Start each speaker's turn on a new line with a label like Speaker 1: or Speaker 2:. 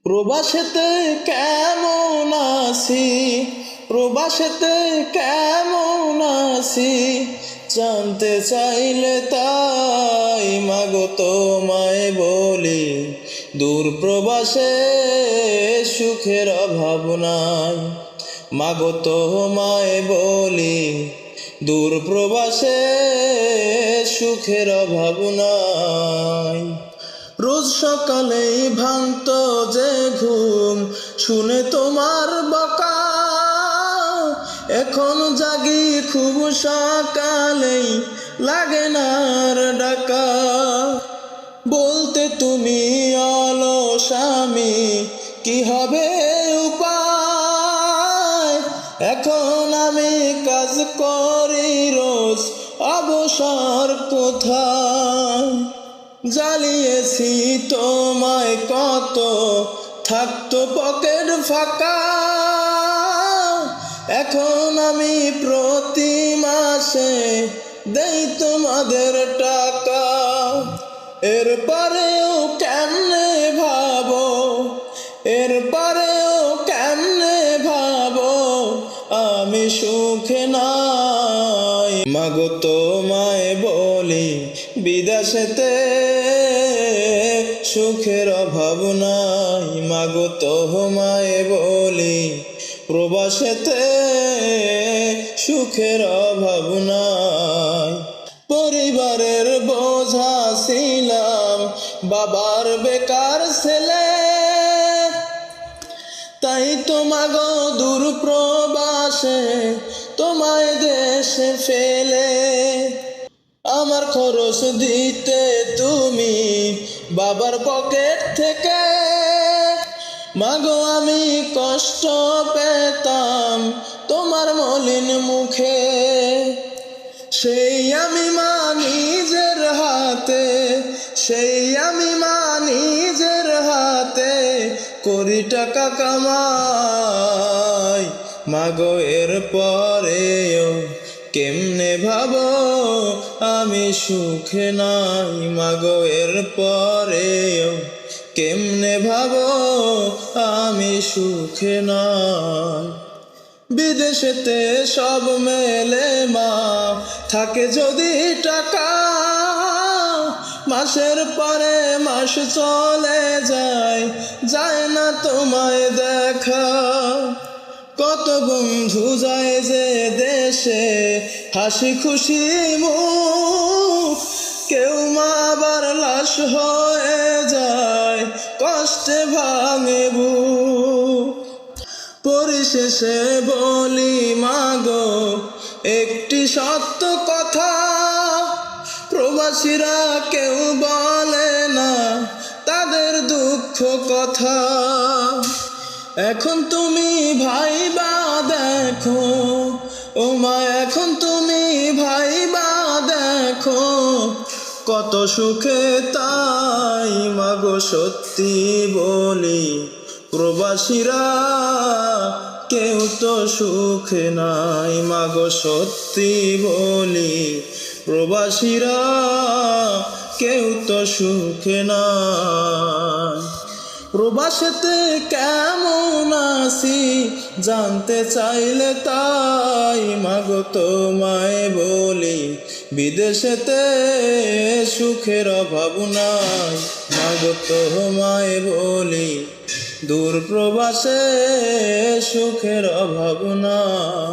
Speaker 1: প্রবাসেতে কেমন আছি, প্রবাসেতে কেমন আছি, জানতে চাইলে তাই মাগো তোমায় বলি। দূর প্রবাসে সুখের অভাব নাই, মাগো তোমায় বলি। দূর প্রবাসে সুখের অভাব নাই। রোজ সকালেই ভাঙত যে ঘুম শুনে তোমার বকা, এখন জাগি খুব সকালেই লাগে না আর ডাকা। বলতে তুমি অলস আমি, কি হবে উপায়? এখন আমি কাজ করি রোজ, অবসর কোথায়? জ্বালিয়েছি তোমায় কত, থাকতো পকেট ফাঁকা। এখন আমি প্রতি মাসে দেই তোমাদের টাকা। এরপরেও কেমনে ভাবো, এরপরেও কেমনে ভাবো আমি সুখে নাই। মাগো তোমায় বলি, বিদেশেতে সুখের অভাব নাই। মাগো তোমায় বলি, প্রবাসেতে সুখের অভাব নাই। পরিবারের বোঝা ছিলাম, বাবার বেকার ছেলে, তাই তো মাগো দূর প্রবাসে তোমায় দেশে ফেলে। আমার খরচ দিতে তুমি বাবার পকেট থেকে, মাগো আমি কষ্ট পেতাম তোমার মলিন মুখে। সেই আমি মা নিজের হাতে, সেই আমি মা নিজের হাতে করি টাকা কামাই। মাগো এর পরেও কেমনে ভাবো আমি সুখে নাই। মাগো এর পরেও কেমনে ভাবো আমি সুখে নাই। বিদেশেতে সব মেলে মা, থাকে যদি টাকা, মাসের পরে মাস চলে যায়, যায় না তোমায় দেখা। কত বন্ধু যায় যে দেশে, হাসি খুশি মুখ, কেউ মা আবার লাশ হয়ে যায়, কষ্টে ভাঙে বুক। পরিশেষে বলি মাগো একটি সত্য কথা, প্রবাসীরা কেউ বলে না তাদের দুঃখ কথা। এখন তুমি ভাইবা দেখো, ও মা এখন তুমি ভাইবা দেখো কত সুখে তাই। মাগো সত্যি বলি, প্রবাসীরা কেউ তো সুখে নাই। মাগো সত্যি বলি, প্রবাসীরা কেউ তো সুখে নাই। প্রবাসেতে কেমন আছি, জানতে চাইলে তাই মাগো তোমায় বলি। বিদেশেতে সুখের অভাব নাই, মাগো তোমায় বলি। দূর প্রবাসে সুখের অভাব নাই।